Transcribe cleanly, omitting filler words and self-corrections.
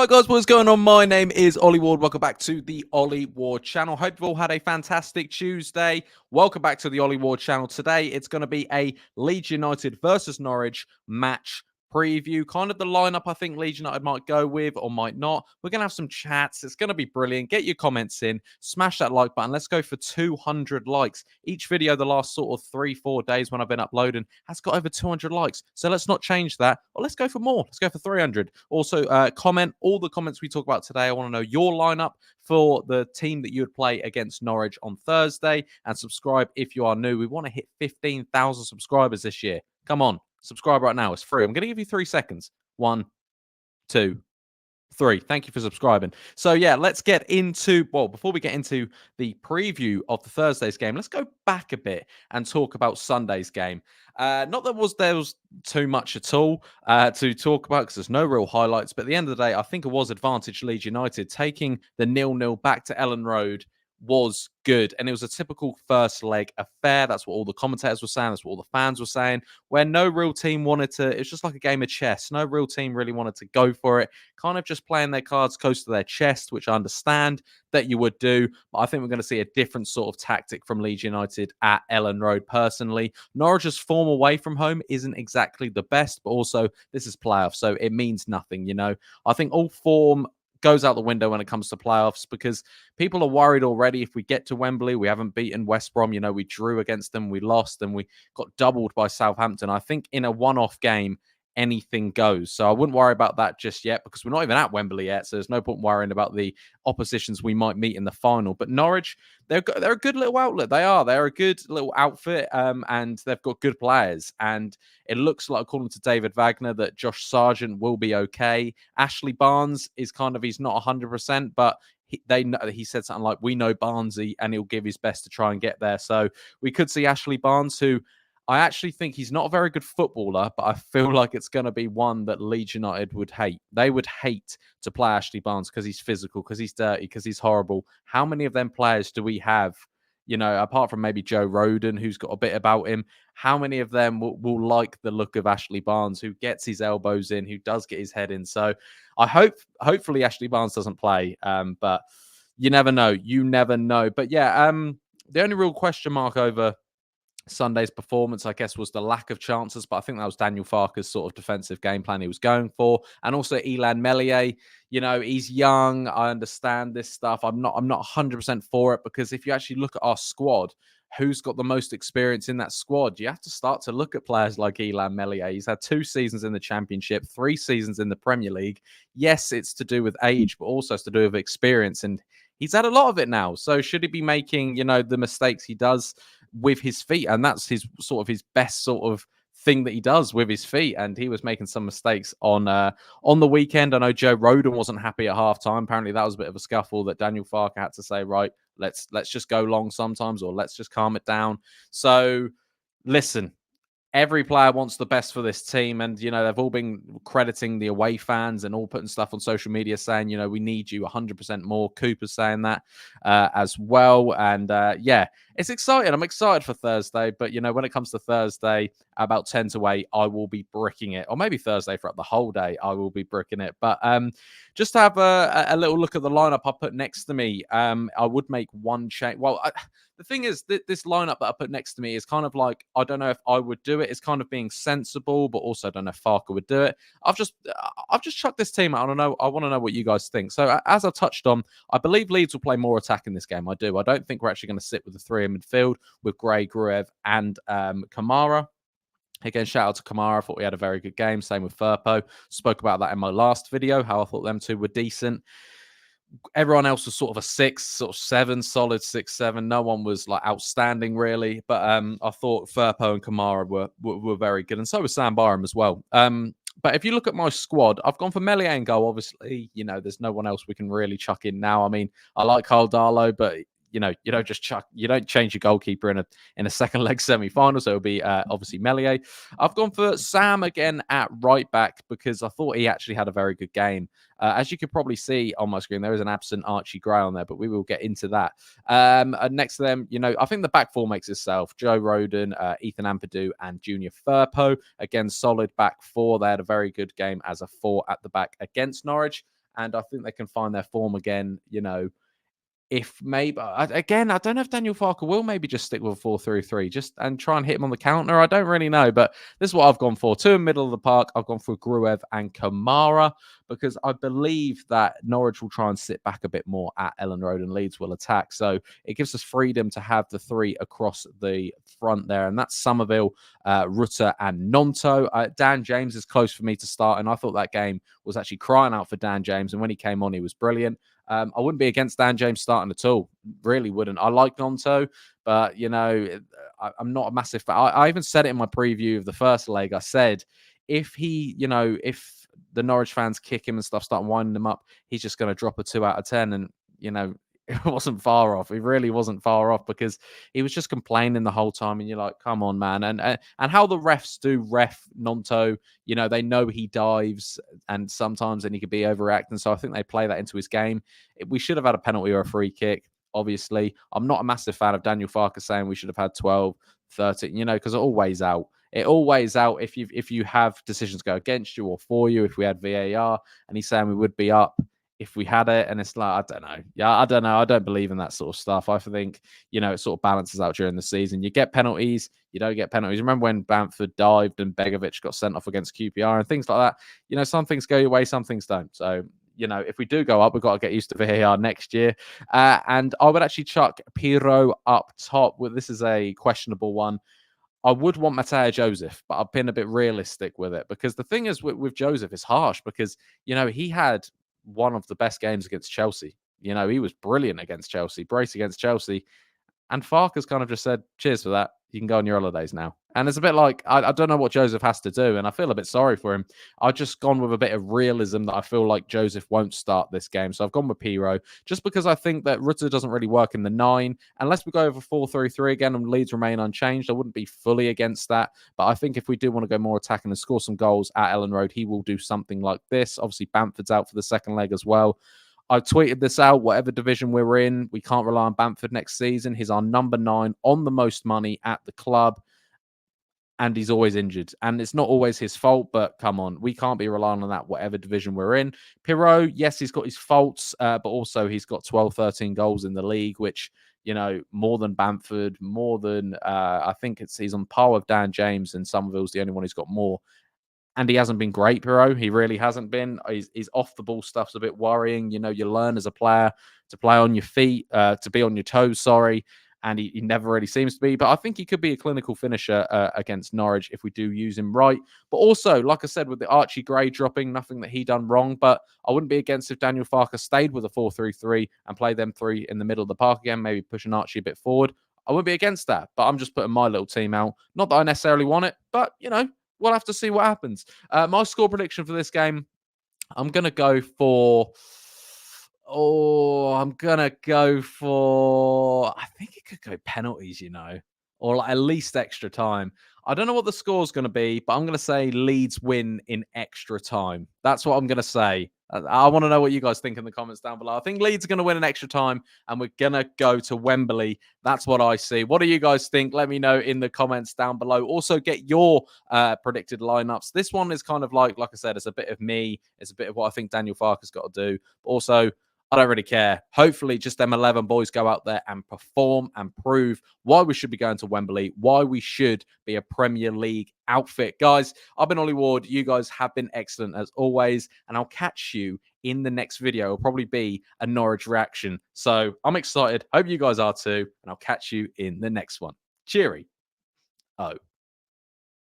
Alright guys, what's going on? My name is Ollie Ward. Welcome back to the Ollie Ward channel. Hope you've all had a fantastic Tuesday. Welcome back to the Ollie Ward channel. Today it's going to be a Leeds United versus Norwich match preview. Kind of the lineup I think Leeds United might go with or might not. We're going to have some chats. It's going to be brilliant. Get your comments in. Smash that like button. Let's go for 200 likes. Each video the last sort of 3-4 days when I've been uploading has got over 200 likes. So let's not change that. Or let's go for more. Let's go for 300. Also, comment all the comments we talk about today. I want to know your lineup for the team that you would play against Norwich on Thursday. And subscribe if you are new. We want to hit 15,000 subscribers this year. Come on. Subscribe right now. It's free. I'm going to give you 3 seconds. 1, 2, 3. Thank you for subscribing. So, yeah, let's get into, well, before we get into the preview of the Thursday's game, let's go back a bit and talk about Sunday's game. Not that there was too much at all to talk about because there's no real highlights. But at the end of the day, I think it was advantage Leeds United. Taking the 0-0 back to Ellen Road was good, and it was a typical first leg affair. That's what all the commentators were saying. That's what all the fans were saying, where no real team wanted to, it's just like a game of chess. No real team really wanted to go for it, kind of just playing their cards close to their chest, which I understand that you would do, but I think we're going to see a different sort of tactic from Leeds United at Ellen Road personally. Norwich's form away from home isn't exactly the best, but also this is playoffs, so it means nothing, you know. I think all form goes out the window when it comes to playoffs because people are worried already. If we get to Wembley, we haven't beaten West Brom. You know, we drew against them, we lost, and we got doubled by Southampton. I think in a one-off game, anything goes. So I wouldn't worry about that just yet because we're not even at Wembley yet. So there's no point worrying about the oppositions we might meet in the final. But Norwich, they're a good little outlet. They're a good little outfit, and they've got good players. And it looks like, according to David Wagner, that Josh Sargent will be okay. Ashley Barnes is he's not 100%, but he said something like, we know Barnesy and he'll give his best to try and get there. So we could see Ashley Barnes, who I actually think he's not a very good footballer, but I feel like it's going to be one that Leeds United would hate. They would hate to play Ashley Barnes because he's physical, because he's dirty, because he's horrible. How many of them players do we have, you know, apart from maybe Joe Rodon, who's got a bit about him? How many of them will like the look of Ashley Barnes, who gets his elbows in, who does get his head in? So I hopefully Ashley Barnes doesn't play, but you never know. You never know. But yeah, the only real question mark over Sunday's performance, I guess, was the lack of chances, but I think that was Daniel Farke's sort of defensive game plan he was going for. And also Illan Meslier, you know, he's young. I understand this stuff. I'm not 100% for it because if you actually look at our squad, who's got the most experience in that squad? You have to start to look at players like Illan Meslier. He's had 2 seasons in the Championship, 3 seasons in the Premier League. Yes, it's to do with age, but also it's to do with experience. And he's had a lot of it now. So should he be making, you know, the mistakes he does with his feet? And that's his best sort of thing that he does with his feet. And he was making some mistakes on the weekend. I know Joe Rodon wasn't happy at halftime. Apparently that was a bit of a scuffle that Daniel Farke had to say, right, let's just go long sometimes, or let's just calm it down. So listen, every player wants the best for this team. And, you know, they've all been crediting the away fans and all putting stuff on social media saying, you know, we need you 100% more. Cooper's saying that as well. And yeah, it's exciting. I'm excited for Thursday. But, you know, when it comes to Thursday, about 10 to 8, I will be bricking it. Or maybe Thursday throughout the whole day, I will be bricking it. But just to have a little look at the lineup I put next to me, I would make one change. Well, the thing is, this lineup that I put next to me is kind of like, I don't know if I would do it. It's kind of being sensible, but also I don't know if Farke would do it. I've just chucked this team out. I want to know what you guys think. So as I touched on, I believe Leeds will play more attack in this game. I do. I don't think we're actually going to sit with the 3 in midfield with Gray, Gruev, and Kamara. Again, shout out to Kamara. I thought we had a very good game. Same with Firpo. Spoke about that in my last video, how I thought them 2 were decent. Everyone else was sort of a 6, sort of 7, solid 6, 7. No one was like outstanding really, but I thought Firpo and Kamara were very good, and so was Sam Byram as well. But if you look at my squad, I've gone for Meslier and goal. Obviously, you know, there's no one else we can really chuck in now. I mean, I like Carl Darlow, but you know, you don't change your goalkeeper in a second leg semi-final. So it'll be obviously Meslier. I've gone for Sam again at right back because I thought he actually had a very good game. As you could probably see on my screen, there is an absent Archie Gray on there, but we will get into that. Next to them, you know, I think the back four makes itself. Joe Rodon, Ethan Ampadu, and Junior Firpo. Again, solid back four. They had a very good game as a 4 at the back against Norwich. and I think they can find their form again, if maybe again, I don't know if Daniel Farke will maybe just stick with a 4-3-3 just and try and hit him on the counter. I don't really know, but this is what I've gone for. Two in the middle of the park. I've gone for Gruev and Kamara because I believe that Norwich will try and sit back a bit more at Ellen Road and Leeds will attack. So it gives us freedom to have the three across the front there, and that's Somerville, Rutter, and Nonto. Dan James is close for me to start, and I thought that game was actually crying out for Dan James, and when he came on, he was brilliant. I wouldn't be against Dan James starting at all. Really wouldn't. I like Nonto, but I'm not a massive fan. I even said it in my preview of the first leg. I said if if the Norwich fans kick him and stuff, start winding him up, he's just going to drop a 2 out of 10. And it wasn't far off. It really wasn't far off because he was just complaining the whole time, and you're like, "Come on, man!" And how the refs do ref Nonto, they know he dives, and sometimes then he could be overreacting. So I think they play that into his game. We should have had a penalty or a free kick. Obviously, I'm not a massive fan of Daniel Farke saying we should have had 12, 13, because it all weighs out. It all weighs out if you have decisions go against you or for you. If we had VAR, and he's saying we would be up if we had it, and it's like, I don't know. Yeah, I don't know. I don't believe in that sort of stuff. I think, it sort of balances out during the season. You get penalties, you don't get penalties. Remember when Bamford dived and Begovic got sent off against QPR and things like that? Some things go your way, some things don't. So, if we do go up, we've got to get used to VAR next year. And I would actually chuck Piroe up top. Well, this is a questionable one. I would want Mateo Joseph, but I've been a bit realistic with it because the thing is with Joseph, it's harsh because, he had one of the best games against Chelsea. He was brilliant against Chelsea, brace against Chelsea. And Farke has kind of just said, cheers for that. You can go on your holidays now. And it's a bit like, I don't know what Joseph has to do. And I feel a bit sorry for him. I've just gone with a bit of realism that I feel like Joseph won't start this game. So I've gone with Piroe just because I think that Rutter doesn't really work in the 9. Unless we go over 4-3-3 again and Leeds remain unchanged, I wouldn't be fully against that. But I think if we do want to go more attacking and score some goals at Ellen Road, he will do something like this. Obviously, Bamford's out for the second leg as well. I tweeted this out, whatever division we're in, we can't rely on Bamford next season. He's our number 9 on the most money at the club, and he's always injured. And it's not always his fault, but come on, we can't be relying on that, whatever division we're in. Piroe, yes, he's got his faults, but also he's got 12, 13 goals in the league, which, more than Bamford, more than, I think he's on par with Dan James, and Somerville's the only one who's got more. And he hasn't been great, Piroe. He really hasn't been. His off-the-ball stuff's a bit worrying. You learn as a player to play on your feet, to be on your toes, sorry. And he never really seems to be. But I think he could be a clinical finisher against Norwich if we do use him right. But also, like I said, with the Archie Gray dropping, nothing that he done wrong. But I wouldn't be against if Daniel Farke stayed with a 4-3-3 and played them 3 in the middle of the park again, maybe pushing Archie a bit forward. I wouldn't be against that. But I'm just putting my little team out. Not that I necessarily want it, but, we'll have to see what happens. My score prediction for this game, I'm going to go for... I think it could go penalties, or like at least extra time. I don't know what the score's going to be, but I'm going to say Leeds win in extra time. That's what I'm going to say. I want to know what you guys think in the comments down below. I think Leeds are going to win in extra time, and we're going to go to Wembley. That's what I see. What do you guys think? Let me know in the comments down below. Also, get your predicted lineups. This one is kind of like I said, it's a bit of me. It's a bit of what I think Daniel Farke's got to do. Also, I don't really care. Hopefully, just them 11 boys go out there and perform and prove why we should be going to Wembley, why we should be a Premier League outfit. Guys, I've been Ollie Ward. You guys have been excellent as always, and I'll catch you in the next video. It'll probably be a Norwich reaction. So I'm excited. Hope you guys are too, and I'll catch you in the next one. Cheery. Oh.